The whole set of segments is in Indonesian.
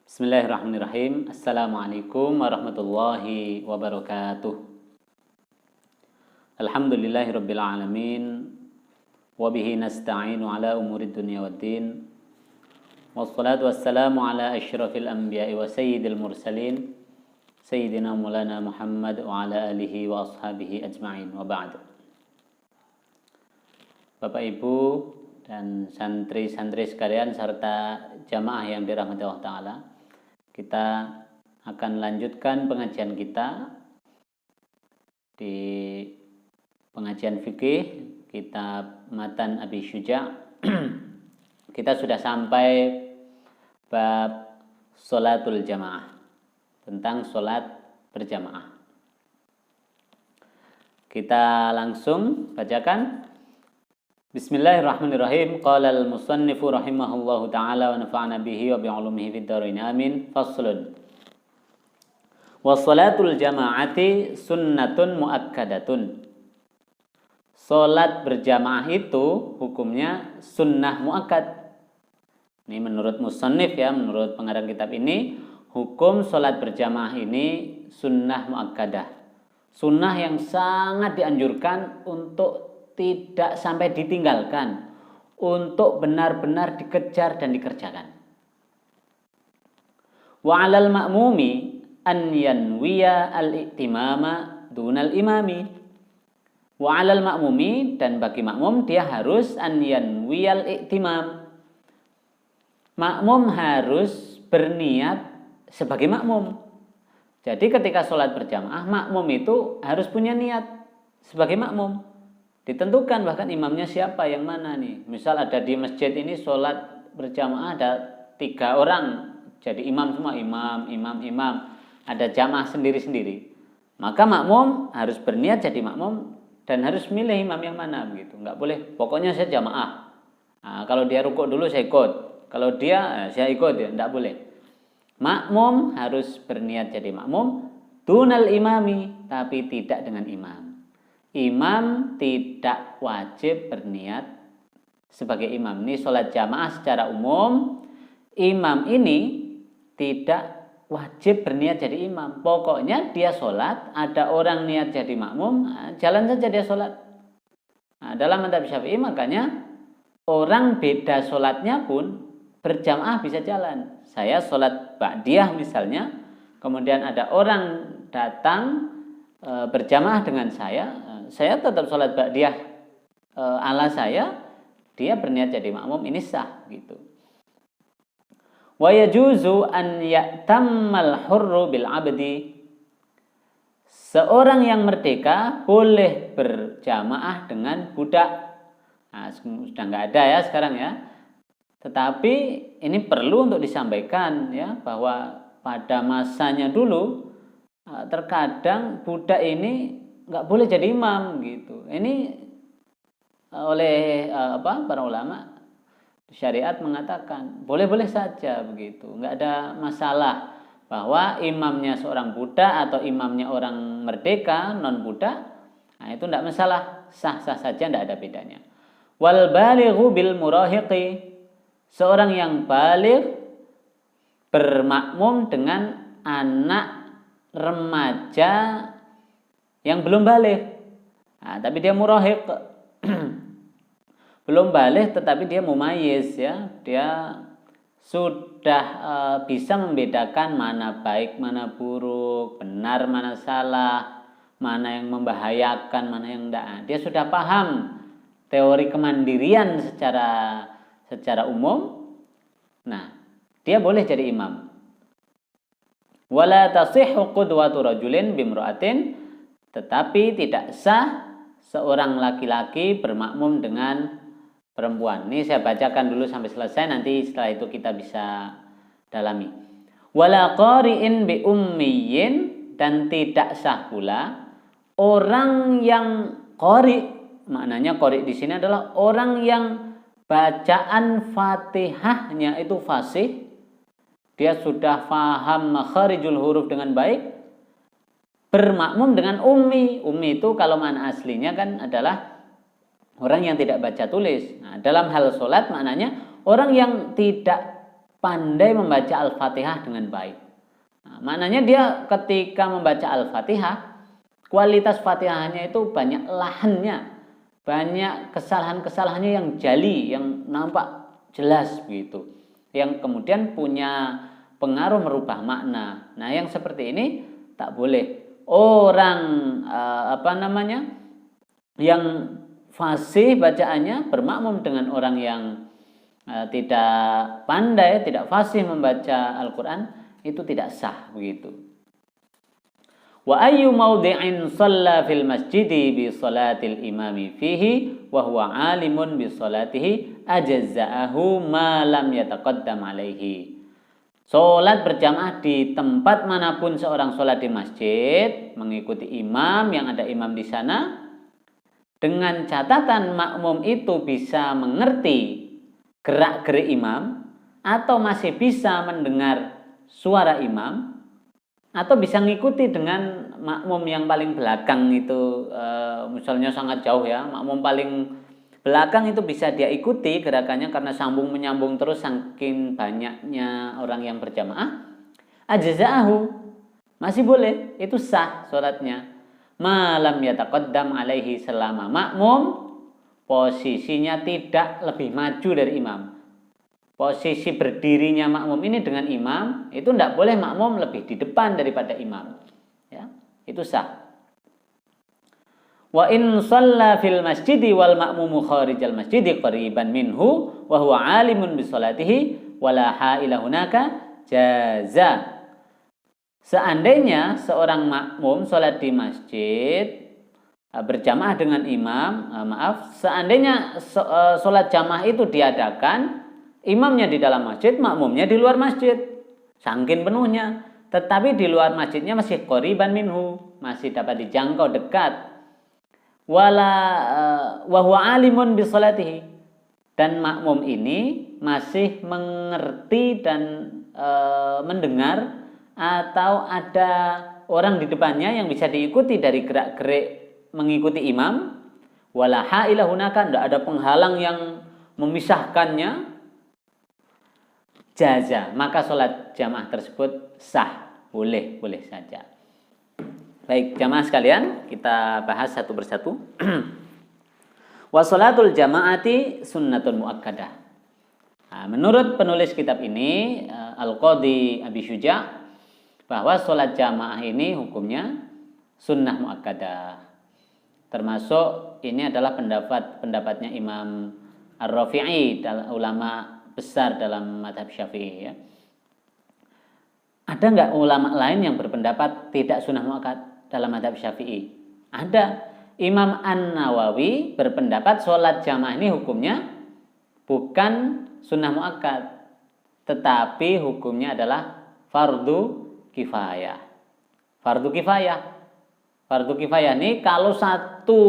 Bismillahirrahmanirrahim. Assalamualaikum warahmatullahi wabarakatuh. Alhamdulillahirabbil alamin wa bihi nasta'inu ala umurid dunya waddin. Wassalatu wassalamu ala asyrafil anbiya'i wa sayyidil mursalin sayyidina Maulana Muhammad wa ala alihi wa ashabihi ajma'in wa ba'd. Bapak Ibu dan santri-santri sekalian serta jamaah yang dirahmati Allah Ta'ala, kita akan lanjutkan pengajian kita di pengajian fikih kitab Matan Abi Syuja'. Kita sudah sampai bab sholatul jamaah, tentang sholat berjamaah. Kita langsung bacakan. Bismillahirrahmanirrahim. Qala al-musannifu rahimahullahu ta'ala wa nafa'ana bihi wa bi'ulumihi fid dharain amin. Faslun. Wa sholatul jama'ati sunnatun muakkadatun. Sholat berjamaah itu hukumnya sunnah muakkad. Ini menurut musannif ya, menurut pengarang kitab ini, hukum sholat berjamaah ini sunnah muakkadah. Sunnah yang sangat dianjurkan untuk tidak sampai ditinggalkan, untuk benar-benar dikejar dan dikerjakan. Wa 'alal ma'mumi an yanwiya al-i'timama dunal imami. Wa 'alal ma'mumi, dan bagi makmum dia harus an yanwiyal i'timam. Makmum harus berniat sebagai makmum. Jadi ketika sholat berjamaah, makmum itu harus punya niat sebagai makmum. Ditentukan bahkan imamnya siapa, yang mana nih. Misal ada di masjid ini sholat berjamaah ada 3 orang, jadi imam semua, imam. Ada jamaah sendiri-sendiri. Maka makmum harus berniat jadi makmum dan harus milih imam yang mana begitu. Enggak boleh pokoknya saya jamaah. Nah, kalau dia rukuk dulu saya ikut. Kalau dia saya ikut ya, enggak boleh. Makmum harus berniat jadi makmum dunal imami, tapi tidak dengan imam. Imam tidak wajib berniat sebagai imam. Ini sholat jamaah secara umum, imam ini tidak wajib berniat jadi imam. Pokoknya dia sholat, ada orang niat jadi makmum, jalan saja dia sholat. Nah, dalam mazhab Syafi'i makanya orang beda sholatnya pun berjamaah bisa jalan. Saya sholat ba'diyah misalnya, kemudian ada orang datang berjamaah dengan saya tetap sholat ba'diyah ala saya, dia berniat jadi makmum, ini sah gitu. Wa yajuzu an ya'tammal hurru bil 'abdi. Seorang yang merdeka boleh berjamaah dengan budak. Nah, sudah nggak ada ya sekarang ya. Tetapi ini perlu untuk disampaikan ya, bahwa pada masanya dulu terkadang budak ini nggak boleh jadi imam gitu. Ini oleh para ulama syariat mengatakan boleh-boleh saja begitu, nggak ada masalah bahwa imamnya seorang budak atau imamnya orang merdeka non budak. Nah, itu tidak masalah, sah-sah saja, tidak ada bedanya. Wal balighu bil murahiqi. Seorang yang baligh bermakmum dengan anak remaja yang belum baligh. Nah, tapi dia murahiq. Belum baligh tetapi dia mumayyiz ya. Dia sudah bisa membedakan mana baik, mana buruk, benar, mana salah, mana yang membahayakan, mana yang tidak. Dia sudah paham teori kemandirian secara umum. Nah, dia boleh jadi imam. Wala tasihhu qudwatu rajulin bimra'atin. Tetapi tidak sah seorang laki-laki bermakmum dengan perempuan. Ini saya bacakan dulu sampai selesai, nanti setelah itu kita bisa dalami. Wala qari'in bi ummiyin, dan tidak sah pula orang yang qari. Maknanya qari di sini adalah orang yang bacaan Fatihahnya itu fasih. Dia sudah faham makharijul huruf dengan baik, bermakmum dengan ummi. Ummi itu kalau makna aslinya kan adalah orang yang tidak baca tulis. Nah, dalam hal sholat maknanya orang yang tidak pandai membaca Al-Fatihah dengan baik. Nah, maknanya dia ketika membaca Al-Fatihah, kualitas Fatihahnya itu banyak lahannya, banyak kesalahan-kesalahannya yang jali, yang nampak jelas begitu, yang kemudian punya pengaruh merubah makna. Nah, yang seperti ini tak boleh. Orang yang fasih bacaannya bermakmum dengan orang yang tidak pandai, tidak fasih membaca Al-Quran, itu tidak sah begitu. Wa ayyu mawdi'in shalla fil masjidi bi salatil imami fihi wa huwa alimun bi salatihi ajazza'ahu ma lam yataqaddam alaihi. Salat berjamaah di tempat manapun seorang salat di masjid, mengikuti imam yang ada imam di sana, dengan catatan makmum itu bisa mengerti gerak-gerik imam, atau masih bisa mendengar suara imam, atau bisa ngikuti dengan makmum yang paling belakang itu, misalnya sangat jauh ya, makmum paling belakang itu bisa dia ikuti gerakannya karena sambung menyambung terus saking banyaknya orang yang berjamaah. Ajza'ahu, masih boleh, itu sah sholatnya. Malam yataqaddam alaihi, selama makmum posisinya tidak lebih maju dari imam. Posisi berdirinya makmum ini dengan imam, itu tidak boleh makmum lebih di depan daripada imam. Ya, itu sah. Wa in shalla fil masjidi wal ma'mumu kharijal masjidi qariban minhu wa huwa alimun bi sholatihi wala ha'ila hunaka jaza. Seandainya seorang makmum sholat di masjid berjamaah dengan imam, seandainya sholat jamaah itu diadakan, imamnya di dalam masjid, makmumnya di luar masjid, saking penuhnya, tetapi di luar masjidnya masih qariban minhu, masih dapat dijangkau dekat. Wa huwa alimun bi sholatihi, dan makmum ini masih mengerti dan mendengar, atau ada orang di depannya yang bisa diikuti dari gerak-gerik mengikuti imam, wala ha'ila hunaka, tidak ada penghalang yang memisahkannya, jaza, maka sholat jamaah tersebut sah, boleh saja. Baik jamaah sekalian, kita bahas satu persatu. Wa sholatul jamaati sunnatun muakkadah. Nah, menurut penulis kitab ini, Al-Qadhi Abi Syuja', bahwa sholat jamaah ini hukumnya sunnah muakkadah. Termasuk ini adalah pendapatnya Imam Ar-Rafi'i, ulama besar dalam mazhab Syafi'i ya. Ada nggak ulama lain yang berpendapat tidak sunnah muakkad dalam mazhab Syafi'i? Ada. Imam An-Nawawi berpendapat sholat jamaah ini hukumnya bukan sunnah muakkad, tetapi hukumnya adalah fardu kifayah. Fardu kifayah ini kalau satu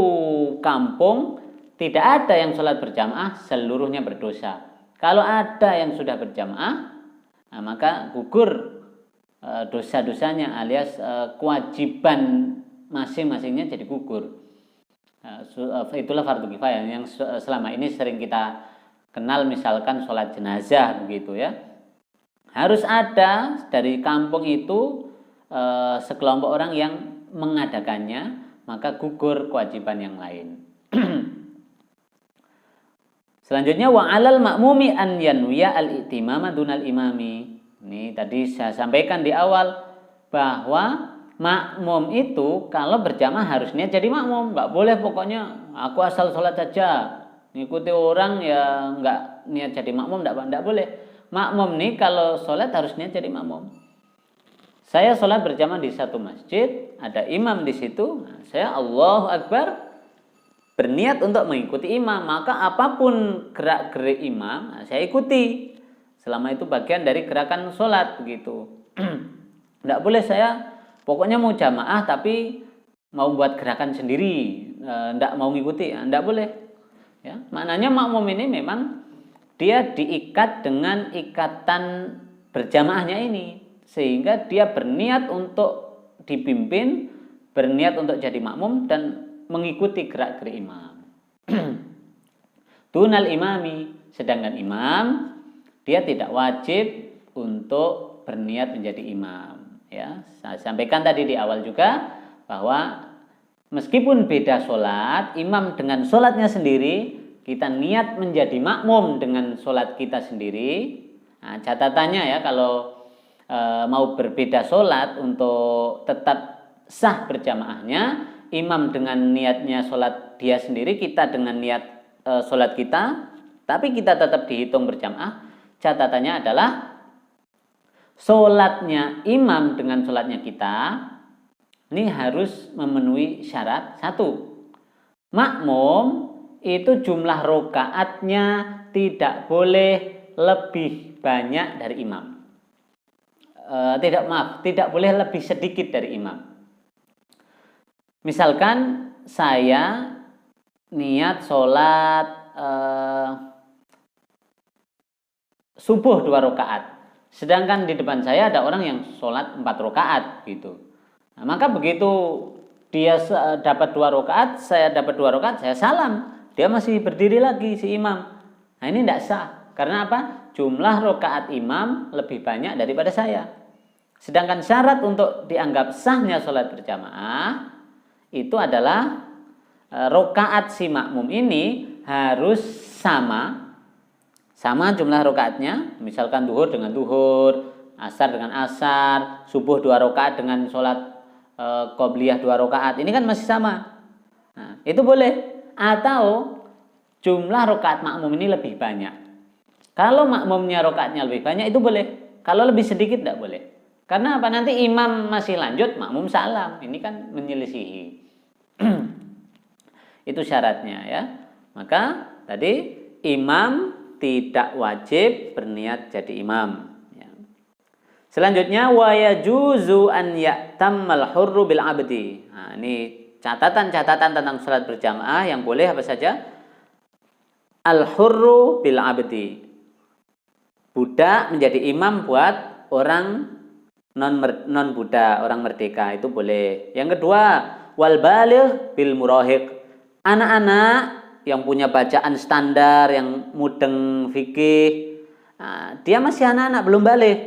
kampung tidak ada yang sholat berjamaah, seluruhnya berdosa. Kalau ada yang sudah berjamaah, nah maka gugur dosa-dosanya, alias kewajiban masing-masingnya jadi gugur. Itulah fardu kifayah yang selama ini sering kita kenal, misalkan sholat jenazah begitu ya. Harus ada dari kampung itu sekelompok orang yang mengadakannya, maka gugur kewajiban yang lain. Selanjutnya wa 'alal ma'mumi an yanwiya al-i'timama dunal imami. Ini tadi saya sampaikan di awal bahwa makmum itu kalau berjamaah harus niat jadi makmum, enggak boleh pokoknya aku asal sholat saja, ngikuti orang ya enggak niat jadi makmum, enggak boleh. Makmum nih kalau sholat harus niat jadi makmum. Saya sholat berjamaah di satu masjid, ada imam di situ, saya Allahu Akbar berniat untuk mengikuti imam, maka apapun gerak-gerik imam saya ikuti, selama itu bagian dari gerakan sholat begitu. Tidak boleh saya pokoknya mau jamaah tapi mau buat gerakan sendiri, tidak mau ngikuti, tidak boleh. Ya, maknanya makmum ini memang dia diikat dengan ikatan berjamaahnya ini, sehingga dia berniat untuk dipimpin, berniat untuk jadi makmum dan mengikuti gerak-gerik imam. dunal imami, sedangkan imam dia tidak wajib untuk berniat menjadi imam. Ya, saya sampaikan tadi di awal juga bahwa meskipun beda sholat, imam dengan sholatnya sendiri, kita niat menjadi makmum dengan sholat kita sendiri. Nah, catatannya ya, kalau mau berbeda sholat untuk tetap sah berjamaahnya, imam dengan niatnya sholat dia sendiri, kita dengan niat sholat kita, tapi kita tetap dihitung berjamaah. Catatannya adalah sholatnya imam dengan sholatnya kita ini harus memenuhi syarat. Satu, makmum itu jumlah rokaatnya tidak boleh lebih banyak dari imam. Tidak boleh lebih sedikit dari imam. Misalkan saya niat sholat subuh 2 rakaat, sedangkan di depan saya ada orang yang sholat 4 rakaat gitu. Nah, maka begitu dia dapat 2 rakaat, saya dapat 2 rakaat, saya salam, dia masih berdiri lagi si imam. Nah, ini tidak sah. Karena apa? Jumlah rakaat imam lebih banyak daripada saya. Sedangkan syarat untuk dianggap sahnya sholat berjamaah itu adalah rakaat si makmum ini harus sama jumlah rakaatnya. Misalkan duhur dengan duhur, asar dengan asar, subuh 2 rakaat dengan sholat qobliyah 2 rakaat, ini kan masih sama. Nah, itu boleh. Atau jumlah rakaat makmum ini lebih banyak. Kalau makmumnya rakaatnya lebih banyak itu boleh. Kalau lebih sedikit tidak boleh. Karena apa? Nanti imam masih lanjut, makmum salam. Ini kan menyelisihi. Itu syaratnya ya. Maka tadi imam tidak wajib berniat jadi imam. Selanjutnya wa yajuzu an ya'tammal hurru bil abdi. Nah, ini catatan-catatan tentang salat berjamaah yang boleh apa saja? Al hurru bil abdi. Budak menjadi imam buat orang non budak, orang merdeka, itu boleh. Yang kedua, wal baligh bil murahiq. Anak-anak yang punya bacaan standar, yang mudeng fikih, nah, dia masih anak-anak, belum balik.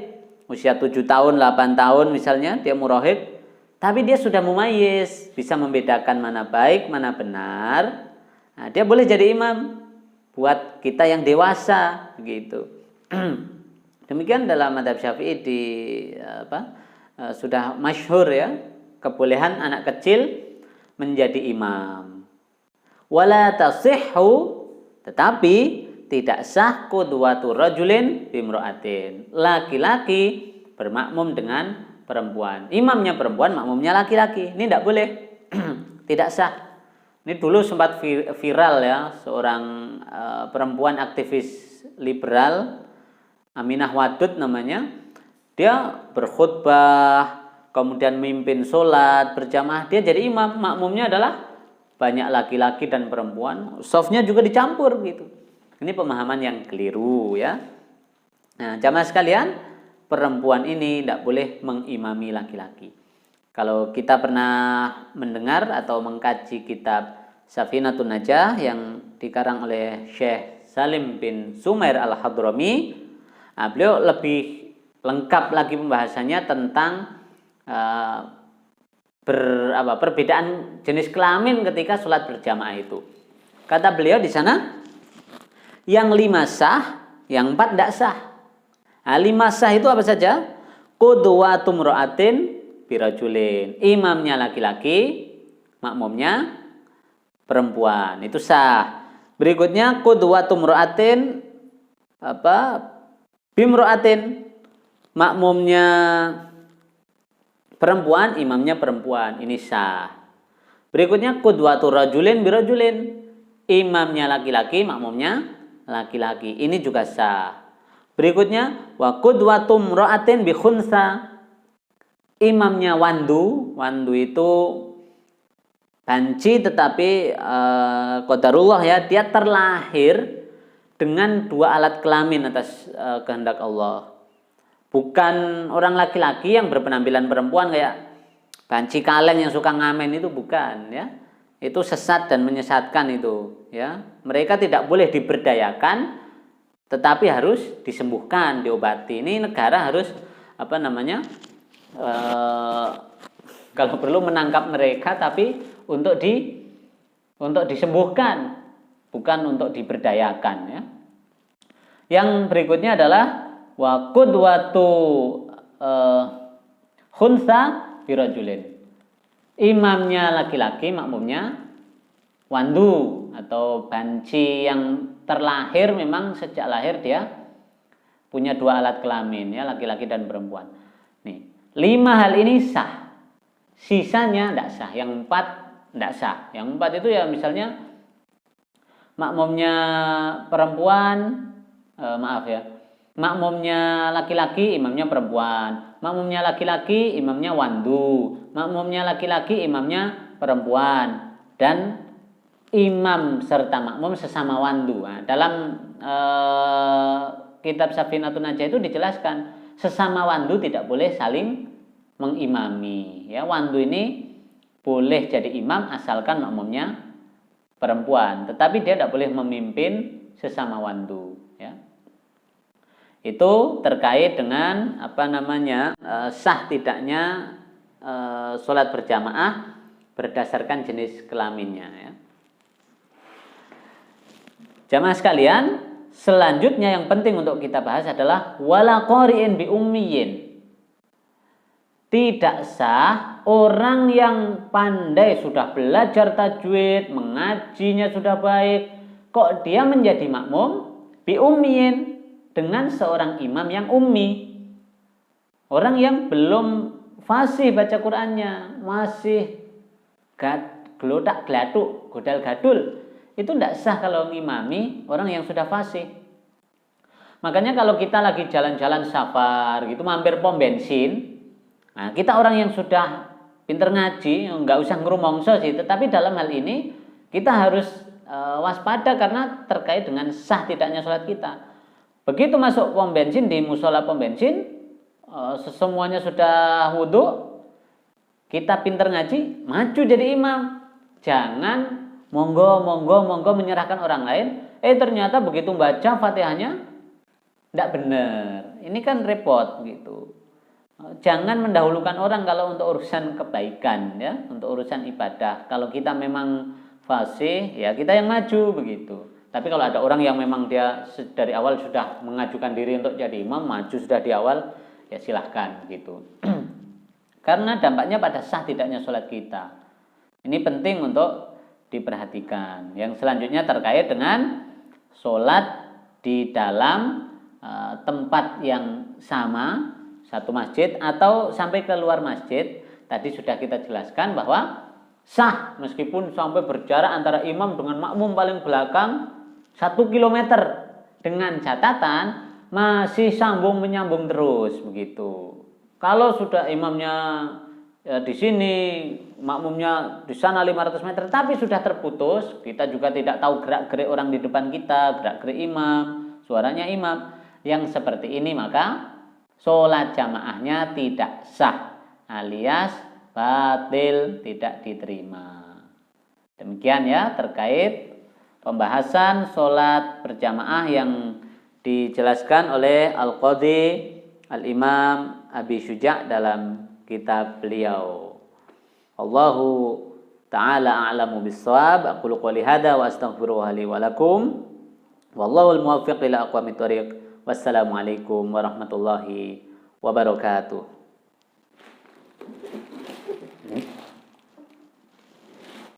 Usia 7 tahun, 8 tahun misalnya, dia murahiq, tapi dia sudah mumayyiz, bisa membedakan mana baik, mana benar. Nah, dia boleh jadi imam buat kita yang dewasa, gitu. Demikian dalam mazhab Syafi'i sudah masyhur ya, kebolehan anak kecil menjadi imam. Wala tasihhu, tetapi tidak sah qudwatu rajulin bimra'atin. Laki-laki bermakmum dengan perempuan. Imamnya perempuan, makmumnya laki-laki. Ini tidak boleh. Tidak sah. Ini dulu sempat viral ya, seorang perempuan aktivis liberal, Aminah Wadud namanya. Dia berkhutbah, kemudian mimpin sholat berjamaah, dia jadi imam, makmumnya adalah banyak laki-laki dan perempuan, softnya juga dicampur gitu. Ini pemahaman yang keliru ya. Nah, jamaah sekalian, perempuan ini tidak boleh mengimami laki-laki. Kalau kita pernah mendengar atau mengkaji kitab Safinatun Najah yang dikarang oleh Syekh Salim bin Sumair al-Hadrami, nah, beliau lebih lengkap lagi pembahasannya tentang perbedaan jenis kelamin ketika sholat berjamaah itu. Kata beliau di sana, yang 5 sah, yang 4 tidak sah. Nah, 5 sah itu apa saja? Qudwatum ra'atin birajulin. Imamnya laki-laki, makmumnya perempuan. Itu sah. Berikutnya qudwatum ra'atin bimra'atin. Makmumnya perempuan, imamnya perempuan. Ini sah. Berikutnya qudwatu rajulin birajulin. Imamnya laki-laki, makmumnya laki-laki. Ini juga sah. Berikutnya wa qudwatum ra'atin bi khunsa. Imamnya wandu. Wandu itu banci tetapi qadarullah ya, dia terlahir dengan 2 alat kelamin atas kehendak Allah. Bukan orang laki-laki yang berpenampilan perempuan kayak banci kaleng yang suka ngamen, itu bukan ya. Itu sesat dan menyesatkan itu ya. mereka tidak boleh diberdayakan, tetapi harus disembuhkan, diobati. Ini negara harus kalau perlu menangkap mereka, tapi untuk disembuhkan, bukan untuk diberdayakan, ya. Yang berikutnya adalah wa qudwatu khunsa birajulin. Imamnya laki-laki, makmumnya wandu atau banci yang terlahir, memang sejak lahir dia punya dua alat kelamin, ya, laki-laki dan perempuan. Nih, 5 hal ini sah. Sisanya tidak sah. Yang 4 tidak sah. Yang 4 itu ya misalnya makmumnya perempuan, makmumnya laki-laki, imamnya perempuan. Makmumnya laki-laki, imamnya wandu. Makmumnya laki-laki, imamnya perempuan. Dan imam serta makmum sesama wandu. Nah, dalam kitab Safinatun Najah itu dijelaskan sesama wandu tidak boleh saling mengimami. Ya, wandu ini boleh jadi imam asalkan makmumnya perempuan, tetapi dia tidak boleh memimpin sesama wandu. Ya. Itu terkait dengan sah tidaknya sholat berjamaah berdasarkan jenis kelaminnya. Ya. Jamaah sekalian, selanjutnya yang penting untuk kita bahas adalah wala qari'in bi ummiyin. Tidak sah orang yang pandai, sudah belajar tajwid, mengajinya sudah baik, kok dia menjadi makmum bi ummiyin dengan seorang imam yang ummi. Orang yang belum fasih baca Qur'annya, masih gelodak-geladuk, godal-gadul. Itu tidak sah kalau ngimami orang yang sudah fasih. Makanya kalau kita lagi jalan-jalan safar gitu, mampir pom bensin, nah kita orang yang sudah pinter ngaji, nggak usah ngerumongso sih, tetapi dalam hal ini kita harus waspada karena terkait dengan sah tidaknya sholat kita. Begitu masuk pom bensin, di musola pom bensin, semuanya sudah wudhu, kita pinter ngaji, maju jadi imam. Jangan monggo menyerahkan orang lain, ternyata begitu baca Fatihahnya tidak benar. Ini kan repot gitu. Jangan mendahulukan orang kalau untuk urusan kebaikan, ya, untuk urusan ibadah. Kalau kita memang fasih, ya kita yang maju begitu. Tapi kalau ada orang yang memang dia dari awal sudah mengajukan diri untuk jadi imam, maju sudah di awal, ya silahkan gitu. Karena dampaknya pada sah tidaknya sholat kita. Ini penting untuk diperhatikan. Yang selanjutnya terkait dengan sholat di dalam tempat yang sama, satu masjid atau sampai ke luar masjid. Tadi sudah kita jelaskan bahwa sah meskipun sampai berjarak antara imam dengan makmum paling belakang 1 kilometer, dengan catatan masih sambung menyambung terus begitu. Kalau sudah imamnya di sini, makmumnya di sana 500 meter, tapi sudah terputus, kita juga tidak tahu gerak-gerik orang di depan kita, gerak-gerik imam, suaranya imam, yang seperti ini maka sholat jamaahnya tidak sah, alias batil, tidak diterima. Demikian ya terkait pembahasan sholat berjamaah yang dijelaskan oleh Al-Qadhi Al-Imam Abi Syuja' dalam kitab beliau. Allahu ta'ala a'lamu bis-shawab. Aqulu qouli hadza wa astaghfirullaha li wa lakum. Wallahu al-muwaffiq ila aqwamit thoriq. Wassalamualaikum warahmatullahi wabarakatuh.